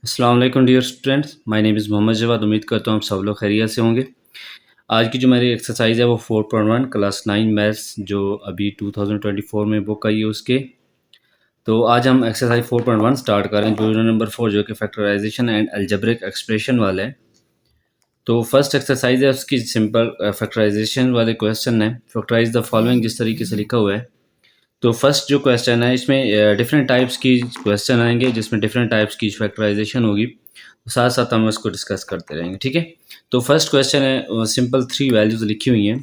अस्सलाम वालेकुम dear students, my name is Mohammad Jawad. उम्मीद करता हूँ आप सब लोग खैरियत से होंगे। आज की जो मेरी एक्सरसाइज है वो 4.1 क्लास 9 मैथ्स जो अभी 2024 में बुक आई है उसके। तो आज हम एक्सरसाइज 4.1 स्टार्ट करें जो नंबर 4 जो कि फैक्टराइजेशन एंड अलजेब्रिक एक्सप्रेशन वाला है। तो फर्स्ट एक्सरसाइज है उसकी सिंपल फैक्टराइजेशन वाले क्वेश्चन है। फैक्टराइज द फॉलोइंग जिस तरीके से लिखा हुआ है। तो फर्स्ट जो क्वेश्चन है इसमें डिफरेंट टाइप्स की क्वेश्चन आएंगे जिसमें डिफरेंट टाइप्स की फैक्टराइजेशन होगी। तो साथ साथ हम इसको डिस्कस करते रहेंगे, ठीक है। तो फर्स्ट क्वेश्चन है सिंपल 3 वैल्यूज लिखी हुई हैं,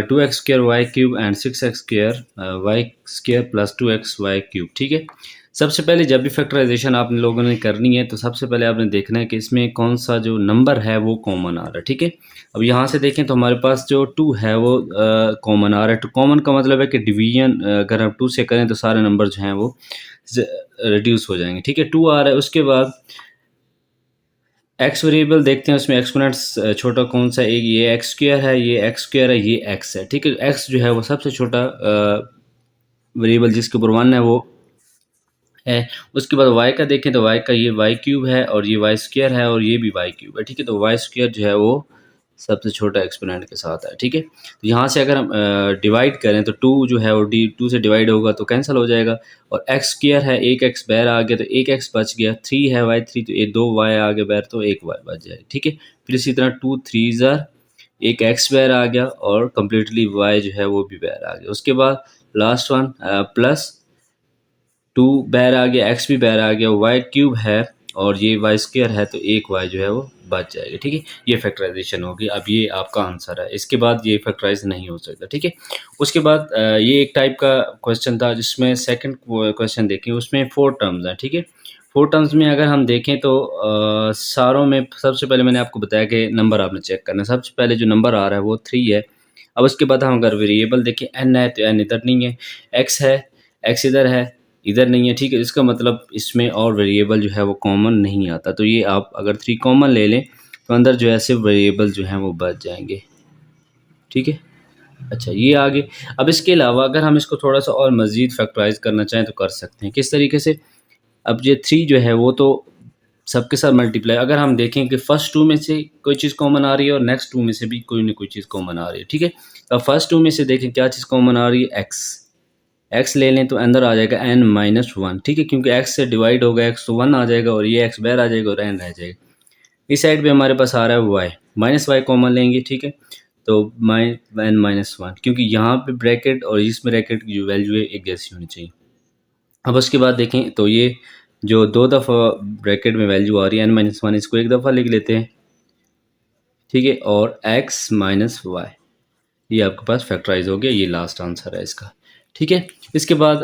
2x² Y cube and 6x² Y square plus 2x Y cube, ठीक है। सबसे पहले जब भी फैक्टराइजेशन आप लोगों ने करनी है तो सबसे पहले आपने देखना है कि इसमें कौन सा जो नंबर है वो कॉमन आ रहा है, ठीक है। अब यहाँ से देखें तो हमारे पास जो 2 है वो कॉमन आ रहा है। तो कॉमन का मतलब है कि डिवीजन अगर हम 2 से करें तो सारे नंबर जो हैं वो रिड्यूस हो जाएंगे, ठीक है। 2 आ रहा है, उसके बाद एक्स वेरिएबल देखते हैं उसमें एक्सपोनेंट्स छोटा कौन सा, एक ये एक्स स्क्वायर है, ये एक्स स्क्वायर है, ये एक्स है, ठीक है। एक्स जो है वो सबसे छोटा वेरिएबल जिसके ऊपर 1 है वो है। उसके बाद वाई का देखें तो वाई का ये वाई क्यूब है और ये वाई स्क्वायर है और ये भी वाई क्यूब है, ठीक है। तो वाई स्क्वायर जो है वो सबसे छोटा एक्सपोनेंट के साथ है, ठीक है। तो यहाँ से अगर हम डिवाइड करें तो 2 जो है वो 2 से डिवाइड होगा तो कैंसिल हो जाएगा। और एक्स स्क्वायर है, एक एक्स बाहर आ गया तो एक एक्स बच गया। 3 है वाई 3 तो ये 2 वाई आ गया बाहर तो एक वाई बच जाएगा, ठीक है। फिर इसी तरह 2 3 ज़ार एक एक्स बाहर आ गया और कम्प्लीटली वाई जो है वो भी बाहर आ गया। उसके बाद लास्ट वन प्लस 2 बाहर आ गया, एक्स भी बाहर आ गया, वाई क्यूब है और ये वाई स्क्वायर है तो एक वाई जो है वो बच जाएगा, ठीक है। ये फैक्टराइजेशन होगी। अब ये आपका आंसर है, इसके बाद ये फैक्टराइज नहीं हो सकता, ठीक है। उसके बाद ये एक टाइप का क्वेश्चन था जिसमें सेकंड क्वेश्चन देखें उसमें 4 टर्म्स हैं, ठीक है। 4 टर्म्स में अगर हम देखें तो सारों में सबसे पहले मैंने आपको बताया कि नंबर आपने चेक करना है। सबसे पहले जो नंबर आ रहा है वो 3 है। अब उसके बाद हम अगर वेरिएबल देखें एन है तो एन इधर नहीं है, एक्स है, एक्स इधर है, इधर नहीं है, ठीक है। इसका मतलब इसमें और वेरिएबल जो है वो कॉमन नहीं आता। तो ये आप अगर 3 कॉमन ले लें तो अंदर जो है सिर्फ वेरिएबल जो हैं वो बच जाएंगे, ठीक है। अच्छा ये आगे। अब इसके अलावा अगर हम इसको थोड़ा सा और मज़ीद फैक्टराइज करना चाहें तो कर सकते हैं, किस तरीके से। अब ये 3 जो है वो तो सबके साथ मल्टीप्लाई, अगर हम देखें कि फर्स्ट 2 में से कोई चीज़ कॉमन आ रही है और नेक्स्ट 2 में से भी कोई ना कोई चीज़ कॉमन आ रही है, ठीक है। अब फर्स्ट 2 में से देखें क्या चीज़ कॉमन आ रही है, एक्स। एक्स ले लें तो अंदर आ जाएगा एन माइनस 1, ठीक है, क्योंकि एक्स से डिवाइड होगा एक्स तो 1 आ जाएगा और ये एक्स बाहर आ जाएगा और एन रह जाएगा। इस साइड पे हमारे पास आ रहा है वाई, माइनस वाई कॉमन लेंगे, ठीक है। तो एन माइनस 1, क्योंकि यहाँ पे ब्रैकेट और इस ब्रैकेट की जो वैल्यू है एक जैसी होनी चाहिए। अब उसके बाद देखें तो ये जो 2 दफ़ा ब्रैकेट में वैल्यू आ रही है एन माइनस 1, इसको एक दफ़ा लिख लेते हैं, ठीक है। और एक्स माइनस वाई ये आपके पास फैक्टराइज हो गया, ये लास्ट आंसर है इसका, ठीक है। इसके बाद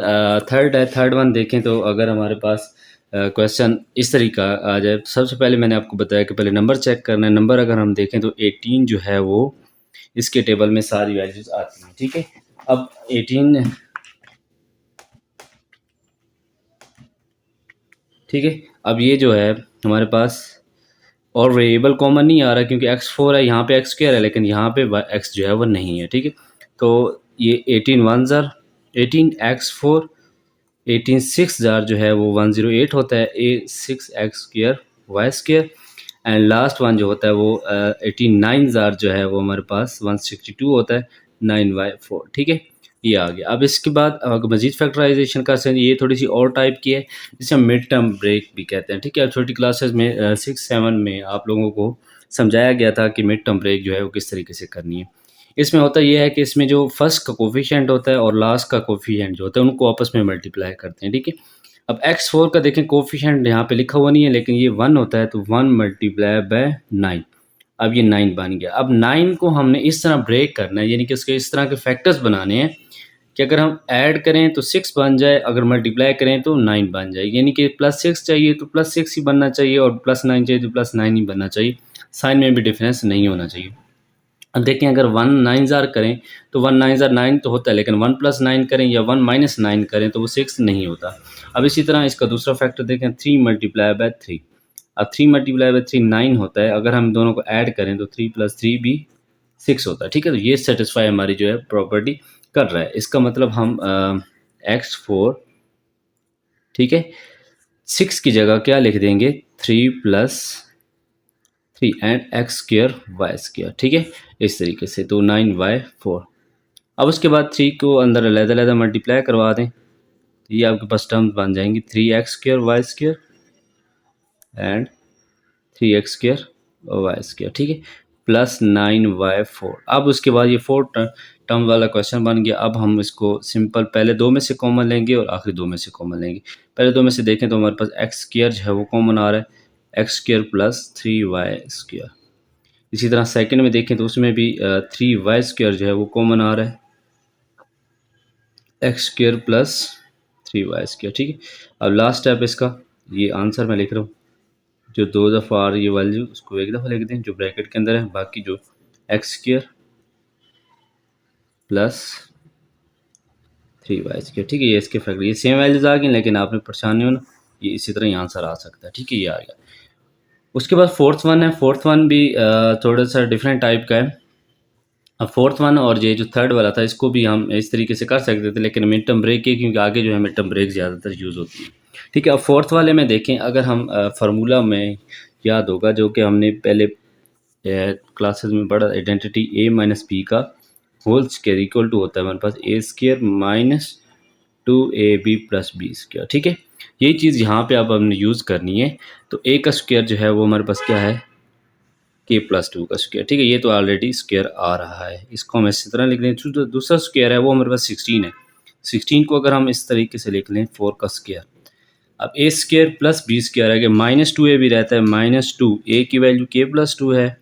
थर्ड है, थर्ड वन देखें तो अगर हमारे पास क्वेश्चन इस तरीका आ जाए। सबसे पहले मैंने आपको बताया कि पहले नंबर चेक करना है। नंबर अगर हम देखें तो 18 जो है वो इसके टेबल में सारी वैल्यूज आती हैं, ठीक है। अब 18, ठीक है। अब ये जो है हमारे पास और वेरिएबल कॉमन नहीं आ रहा क्योंकि x4 है, यहाँ पे x स्क्वायर है लेकिन यहाँ पे x जो है वो नहीं है, ठीक है। तो ये 18 1 ज़ार 18 x4, 18 6 ज़ार जो है वो 108 होता है, a 6x square Y square. And last one जो होता है वो 18 9 ज़ार जो है वो हमारे पास 162 होता है, 9y4, ठीक है। ये आ गया। अब इसके बाद अगर मजीद फैक्टराइजेशन का सेंस ये थोड़ी सी और टाइप की है जिसे हम मिड टर्म ब्रेक भी कहते हैं, ठीक है। छोटी क्लासेस में 6 7 में आप लोगों को समझाया गया था कि मिड टर्म ब्रेक जो है वो किस तरीके से करनी है। इसमें होता यह है कि इसमें जो फर्स्ट का कोफिशिएंट होता है और लास्ट का कोफिशिएंट जो होता है उनको आपस में मल्टीप्लाई करते हैं, ठीक है। अब x4 का देखें कोफिशिएंट यहाँ पे लिखा हुआ नहीं है लेकिन ये 1 होता है तो 1 मल्टीप्लाई बाय 9। अब ये 9 बन गया। अब 9 को हमने इस तरह ब्रेक करना है, यानी कि उसके इस तरह के फैक्टर्स बनाने हैं कि अगर हम ऐड करें तो 6 बन जाए, अगर मल्टीप्लाई करें तो 9 बन जाए। यानी कि +6 चाहिए तो +6 ही बनना चाहिए और +9 चाहिए तो +9 ही बनना चाहिए। साइन में भी डिफरेंस नहीं होना चाहिए। अब देखें अगर 1 9 ज़ार करें तो 1 9 ज़ार 9 तो होता है लेकिन 1 + 9 करें या 1 - 9 करें तो वो 6 नहीं होता। अब इसी तरह इसका दूसरा फैक्टर देखें 3 × 3। अब 3 × 3 9 होता है, अगर हम दोनों को ऐड करें तो 3 + 3 भी 6 होता है, ठीक है। तो ये सेटिस्फाई हमारी जो है प्रॉपर्टी कर रहा है। इसका मतलब हम x4, ठीक है, 6 की जगह क्या लिख देंगे, 3 plus 3 and X square Y square, ठीक है, इस तरीके से। तो 9y4। अब उसके बाद 3 को अंदर अलग-अलग मल्टीप्लाई करवा दें, तो ये आपके पास टर्म बन जाएंगी 3x² Y square and 3x² Y square, ठीक है, प्लस 9y4। अब उसके बाद ये 4 टर्म वाला क्वेश्चन बन गया। अब हम इसको सिंपल पहले दो में से कॉमन लेंगे और आखिरी दो में से कॉमन लेंगे। पहले दो में से देखें तो हमारे पास एक्स स्क्र जो है वो कॉमन आ रहा है, x square plus 3y square. इसी तरह सेकंड में देखें तो उसमें भी 3y स्क्र जो है वो कॉमन आ रहा है, x square plus 3y square, ठीक है। अब लास्ट स्टेप इसका, ये आंसर मैं लिख रहा हूँ, जो दो दफ़ा आ रही है वैल्यू उसको एक दफ़ा लिख दें जो ब्रैकेट के अंदर है, बाकी जो x square plus 3y square, ठीक है, ये इसके फैक्टर, ये सेम वैल्यूज आ गई, लेकिन आपने परेशान नहीं होना, ये इसी तरह ही आंसर आ सकता है, ठीक है, ये आ गया। उसके बाद फोर्थ वन है, फोर्थ वन भी थोड़ा सा डिफरेंट टाइप का है। अब फोर्थ वन और ये जो थर्ड वाला था इसको भी हम इस तरीके से कर सकते थे, लेकिन मिड टर्म ब्रेक के, क्योंकि आगे जो है मिड टर्म ब्रेक ज़्यादातर यूज़ होती है, ठीक है। अब फोर्थ वाले में देखें, अगर हम फार्मूला में याद होगा जो कि हमने पहले क्लासेस में पढ़ा, आइडेंटिटी a माइनस बी का होल स्क्वायर इक्वल टू होता है हमारे पास a square minus 2ab plus B square, ठीक है। यही चीज़ यहाँ पे अब हमने यूज़ करनी है। तो a का स्क्वायर जो है वो हमारे पास क्या है, k प्लस 2 का स्क्वायर, ठीक है, ये तो ऑलरेडी स्क्वायर आ रहा है, इसको हम इसी तरह लिख लें। जो दूसरा स्क्वायर है वो हमारे पास 16 है, 16 को अगर हम इस तरीके से लिख लें 4 का स्क्वायर। अब ए स्क्वायर प्लस बी स्क्वायर है कि -2a भी रहता है, -2 a की वैल्यू k प्लस 2 है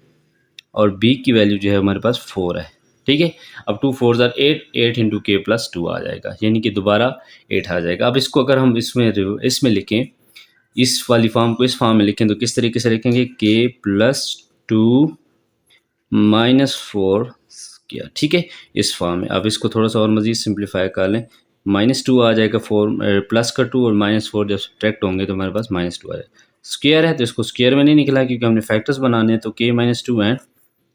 और b की वैल्यू जो है हमारे पास 4 है, ठीक है। अब 2 4 ज़ार 8, 8 इंटू के प्लस 2 आ जाएगा, यानी कि दोबारा 8 आ जाएगा। अब इसको अगर हम इसमें लिखें, इस वाली फॉर्म को इस फॉर्म में लिखें तो किस तरीके से लिखेंगे, k प्लस 2 माइनस 4 स्क्वायर, ठीक है, इस फॉर्म में। अब इसको थोड़ा सा और मज़ीद सिंप्लीफाई कर लें, -2 आ जाएगा, 4 प्लस का 2 और -4 जब सब्ट्रैक्ट होंगे तो हमारे पास -2 आ जाएगा। स्क्वायर है तो इसको स्क्वायर में नहीं निकला क्योंकि हमने फैक्टर्स बनाने हैं, तो k-2 एंड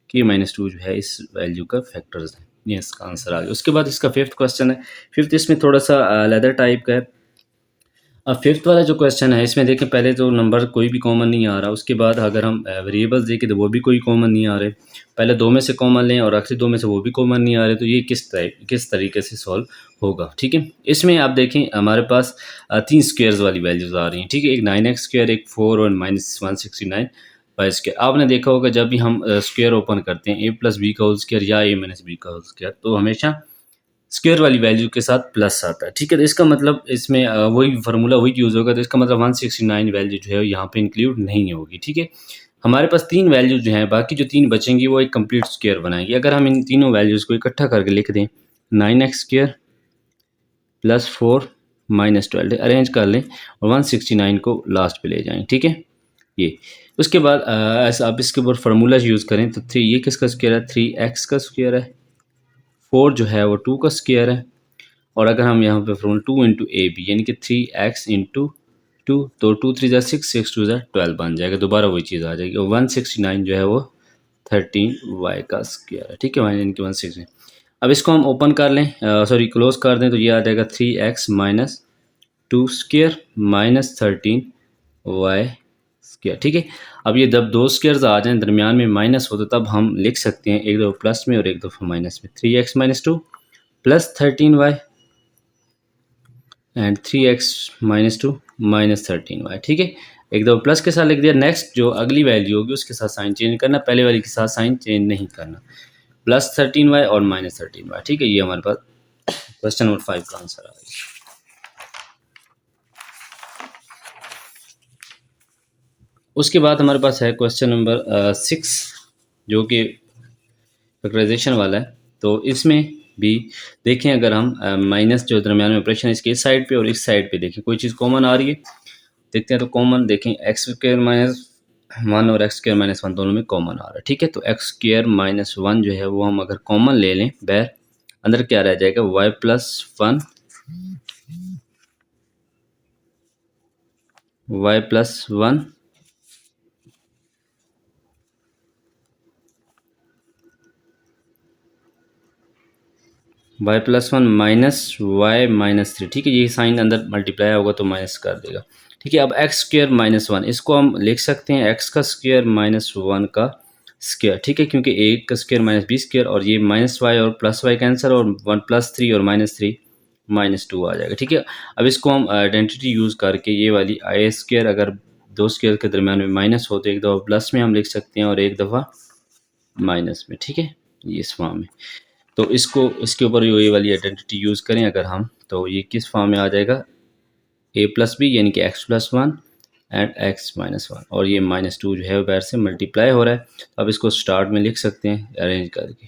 k-2 जो है इस वैल्यू का फैक्टर्स है, ये इसका आंसर आ गया। उसके बाद इसका फिफ्थ क्वेश्चन है, फिफ्थ इसमें थोड़ा सा लेदर टाइप का है। अब फिफ्थ वाला जो क्वेश्चन है इसमें देखें, पहले तो नंबर कोई भी कॉमन नहीं आ रहा, उसके बाद अगर हम वेरिएबल्स देखें तो वो भी कोई कॉमन नहीं आ रहे, पहले दो में से कॉमन लें और आखिरी दो में से वो भी कॉमन नहीं आ रहे, तो ये किस तरीके से सॉल्व होगा, ठीक है। इसमें आप देखें हमारे पास तीन स्क्वेयर्स वाली वैल्यूज़ आ रही हैं, ठीक है, एक 9x स्क्वायर, एक 4 और -169 वाई स्क्वायर। आपने देखा होगा जब भी हम स्क्वायर ओपन करते हैं a प्लस बी का होल स्क्वायर या a माइनस बी का होल स्क्वायर, तो हमेशा स्क्वायर वाली वैल्यू के साथ प्लस आता है, ठीक है। तो इसका मतलब इसमें वही फार्मूला वही यूज़ होगा, तो इसका मतलब 169 वैल्यू जो है यहाँ पे इंक्लूड नहीं होगी, ठीक है। हमारे पास तीन वैल्यू जो हैं, बाकी जो तीन बचेंगी वो एक कंप्लीट स्क्वायर बनाएंगी। अगर हम इन तीनों वैल्यूज़ को इकट्ठा करके लिख दें, 9x square plus 4 minus 12 arrange कर लें और 169 को लास्ट पे ले जाएं, ठीक है, ये। उसके बाद ऐसा आप इसके ऊपर फार्मूला यूज़ करें तो ये किसका स्क्वायर है, 3x का स्क्वायर है, 4 जो है वो 2 का स्क्वायर है, और अगर हम यहाँ पे फॉर्मूला 2 इंटू ए बी यानी कि 3x इंटू 2, तो 2 3 ज़ा 6, 6 2 ज़ा 12 बन जाएगा, दोबारा वही चीज़ आ जाएगी। और 169 जो है वो 13y का स्क्वायर है, ठीक है, यानी कि 169। अब इसको हम ओपन कर लें, सॉरी क्लोज कर दें, तो ये आ जाएगा 3x minus 2 square minus 13y square, ठीक है। अब ये जब दो स्क्वायर्स आ जाएं दरमियान में माइनस हो, तो तब हम लिख सकते हैं एक दफ़ा प्लस में और एक दफ़ा माइनस में, 3x minus 2 plus 13y and 3x minus 2 minus 13y, ठीक है, एक दो प्लस के साथ लिख दिया। नेक्स्ट जो अगली वैल्यू होगी उसके साथ साइन चेंज करना, पहले वाली के साथ साइन चेंज नहीं करना, प्लस 13y और माइनस 13y, ठीक है। ये हमारे पास क्वेश्चन नंबर 5 का आंसर आ गया। उसके बाद हमारे पास है क्वेश्चन नंबर 6 जो कि फैक्टराइजेशन वाला है। तो इसमें भी देखें, अगर हम माइनस जो दरमियान में ऑपरेशन इसके इस साइड पे और इस साइड पे देखें कोई चीज़ कॉमन आ रही है, देखते हैं। तो कॉमन देखें, एक्स स्क्वायर माइनस 1 और एक्स स्क्वायर माइनस 1 दोनों में कॉमन आ रहा है, ठीक है। तो एक्स स्क्वायर माइनस 1 जो है वो हम अगर कॉमन ले लें बैर, अंदर क्या रह जाएगा, Y plus 1, Y plus 1 y+1 minus Y minus 3, ठीक है, ये साइन अंदर मल्टीप्लाई होगा तो माइनस कर देगा, ठीक है। अब एक्स स्क्र माइनस वन, इसको हम लिख सकते हैं एक्स का स्क्र माइनस वन का स्क्र, ठीक है, क्योंकि एक का स्क्र माइनस बी स्क्र, और ये माइनस वाई और प्लस वाई कैंसर, और वन प्लस थ्री और माइनस थ्री माइनस टू आ जाएगा, ठीक है। अब इसको हम आइडेंटिटी यूज़ करके ये वाली आई स्क्र, अगर दो स्क्र के दरमियान में माइनस हो तो एक दफ़ा प्लस में हम लिख सकते हैं और एक दफ़ा माइनस में, ठीक है, ये इस फॉर्म में। तो इसको इसके ऊपर ये वाली आइडेंटिटी यूज़ करें अगर हम, तो ये किस फॉर्म में आ जाएगा, ए प्लस बी यानी कि x plus one and X minus one, और ये माइनस टू जो है वो बाहर से मल्टीप्लाई हो रहा है, तो अब इसको स्टार्ट में लिख सकते हैं अरेंज करके,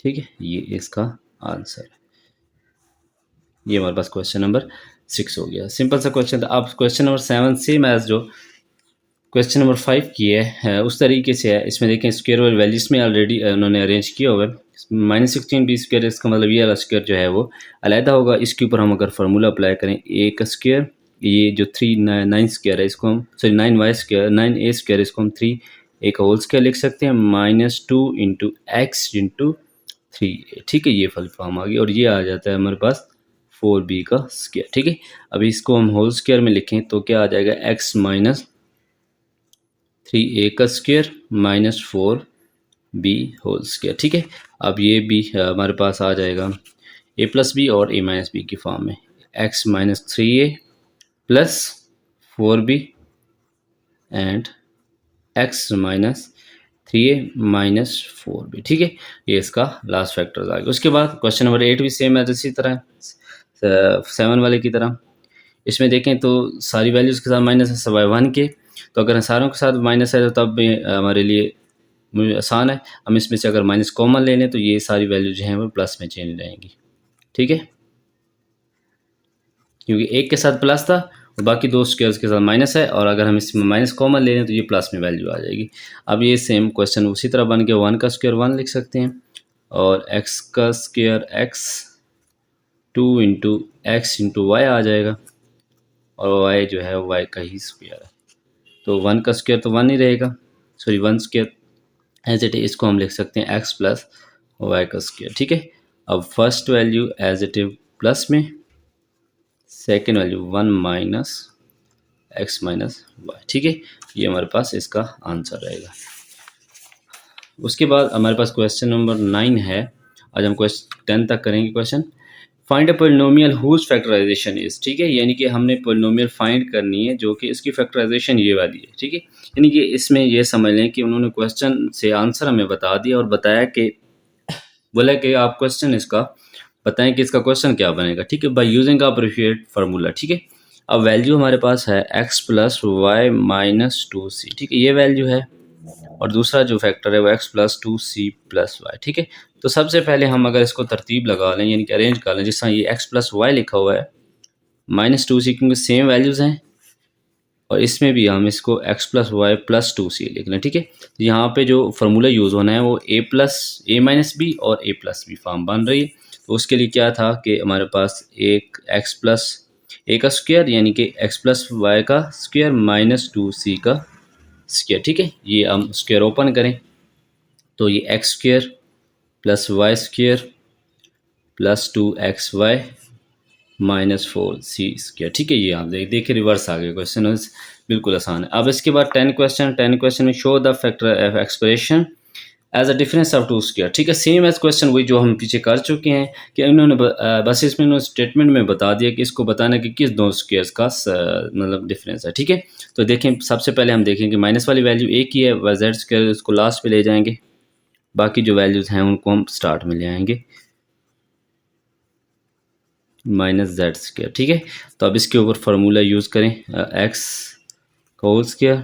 ठीक है। ये इसका आंसर है। ये हमारे पास क्वेश्चन नंबर 6 हो गया, सिंपल सा क्वेश्चन था। अब क्वेश्चन नंबर 7 सेम एज जो क्वेश्चन नंबर 5 की है उस तरीके से है। इसमें देखें स्क्वायर और वैल्यूज में ऑलरेडी उन्होंने अरेंज किया हुआ है। माइनस सिक्सटीन बी स्क्वायर, इसका मतलब ये वाला स्क्वायर जो है वो अलहदा होगा। इसके ऊपर हम अगर फार्मूला अप्लाई करें, ए का स्क्वायर, ये जो थ्री नाइन स्क्वायर है इसको हम, sorry nine y square, nine a square, इसको हम थ्री ए का होल स्क्वायर लिख सकते हैं, minus two into x into three a, ठीक है। ये फल फॉर्म आ गई, और ये आ जाता है हमारे पास फोर बी का स्क्वायर, ठीक है। अभी इसको हम होल स्क्वायर में लिखें तो क्या आ जाएगा, एक्स माइनस थ्री ए का square minus four B whole square, ठीक है। अब ये भी हमारे पास आ जाएगा ए प्लस बी और ए माइनस बी की फॉर्म में, X minus three A plus four B and X minus three A minus four B, ठीक है। ये इसका लास्ट फैक्टर आ गया। उसके बाद क्वेश्चन नंबर 8 भी सेम है इसी तरह, 7 वाले की तरह। इसमें देखें तो सारी वैल्यूज़ के साथ माइनस है सवाए वन के, तो अगर सारों के साथ माइनस है तो तब भी हमारे लिए मुझे आसान है। हम इसमें से अगर माइनस कॉमन ले लें तो ये सारी वैल्यू जो हैं वो प्लस में चेंज रहेंगी, ठीक है, क्योंकि एक के साथ प्लस था और बाकी दो स्क्वायर्स के साथ माइनस है, और अगर हम इसमें माइनस कॉमन ले लें तो ये प्लस में वैल्यू आ जाएगी। अब ये सेम क्वेश्चन उसी तरह बन गया, वन का स्क्वायर वन लिख सकते हैं, और एक्स का square x two into x into y आ जाएगा, और वाई जो है वाई का ही स्क्वायर है, तो वन का स्क्वायर तो वन ही रहेगा, sorry one square as it is, इसको हम लिख सकते हैं एक्स प्लस वाई का स्क्वायर, ठीक है। अब first value as it is plus में, second value one minus x minus y, ठीक है। ये हमारे पास इसका आंसर रहेगा। उसके बाद हमारे पास क्वेश्चन नंबर 9 है। आज हम क्वेश्चन 10 तक करेंगे question. Find a polynomial whose factorisation is, ठीक है, यानी कि हमने पोलिनोमियल फाइंड करनी है जो कि इसकी फैक्टराइजेशन ये वाली है, ठीक है। यानी कि इसमें ये समझ लें कि उन्होंने क्वेश्चन से आंसर हमें बता दिया और बताया कि, बोला कि आप क्वेश्चन इसका बताएं कि इसका क्वेश्चन क्या बनेगा, ठीक है, बाय यूजिंग अप्रोप्रिएट फार्मूला, ठीक है। अब वैल्यू हमारे पास है x plus y minus two c, ठीक है, ये वैल्यू है, और दूसरा जो फैक्टर है वो X plus two C plus Y, ठीक है। तो सबसे पहले हम अगर इसको तरतीब लगा लें, यानी कि अरेंज कर लें, जिस तरह ये एक्स प्लस वाई लिखा हुआ है माइनस टू सी, क्योंकि सेम वैल्यूज़ हैं, और इसमें भी हम इसको x plus y plus two c लिख लें, ठीक है। तो यहाँ पे जो फार्मूला यूज़ होना है वो ए प्लस ए माइनस बी और ए प्लस बी फॉर्म बन रही है। तो उसके लिए क्या था कि हमारे पास एक एक्स प्लस ए का स्क्वायर यानी कि एक्स प्लस वाई का स्क्वायर माइनस टू सी का स्क्वायर, ठीक है। ये हम स्क्वायर ओपन करें तो ये x square plus y square plus two x y minus four c square, ठीक है। ये आप देखिए रिवर्स आ गया क्वेश्चन, बिल्कुल आसान है। अब इसके बाद 10 क्वेश्चन में show the factor expression as a difference of two square, ठीक है, सेम एज क्वेश्चन वही जो हम पीछे कर चुके हैं कि इन्होंने बस इसमें इन्होंने स्टेटमेंट में बता दिया कि इसको बताना कि किस दो स्क्वायर्स का मतलब डिफरेंस है, ठीक है। तो देखें सबसे पहले हम देखेंगे माइनस वाली वैल्यू एक ही है, वह जेड स्क्वायर उसको लास्ट पे ले जाएंगे, बाकी जो वैल्यूज़ हैं उनको हम स्टार्ट में ले आएंगे, माइनस जेड स्क्वायर, ठीक है। तो अब इसके ऊपर फार्मूला यूज़ करें, एक्स का होल स्क्वायर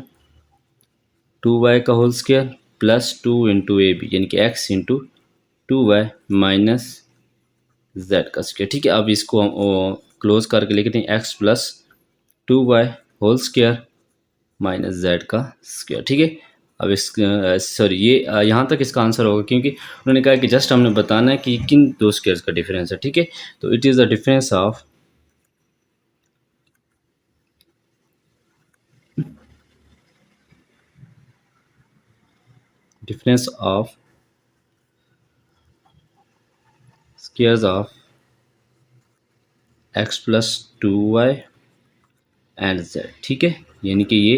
टू वाई का whole square plus two into A B, यानी कि X into two Y minus Z का स्क्वायर, ठीक है। अब इसको हम क्लोज करके लिखते हैं x plus two Y whole square minus Z का स्क्वायर, ठीक है। अब इस सॉरी ये यहाँ तक इसका आंसर होगा, क्योंकि उन्होंने कहा कि जस्ट हमने बताना है कि किन दो स्क्वायर्स का डिफरेंस है, ठीक है। तो it is the difference of squares of X plus two Y and Z, ठीक है, यानी कि ये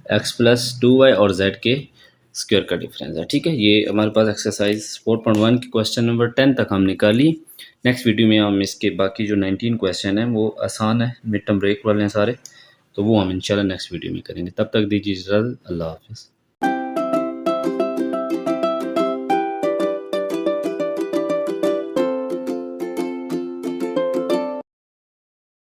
एक्स प्लस 2y और जेड के स्क्वायर का डिफरेंस है, ठीक है। ये हमारे पास एक्सरसाइज 4.1 की क्वेश्चन नंबर 10 तक हमने कर ली। नेक्स्ट वीडियो में हम इसके बाकी जो 19 क्वेश्चन हैं वो आसान है, मिड टर्म ब्रेक वाले हैं सारे, तो वो हम इंशाल्लाह नेक्स्ट वीडियो में करेंगे। तब तक दीजिए इजाज़त, अल्लाह हाफ़िज़।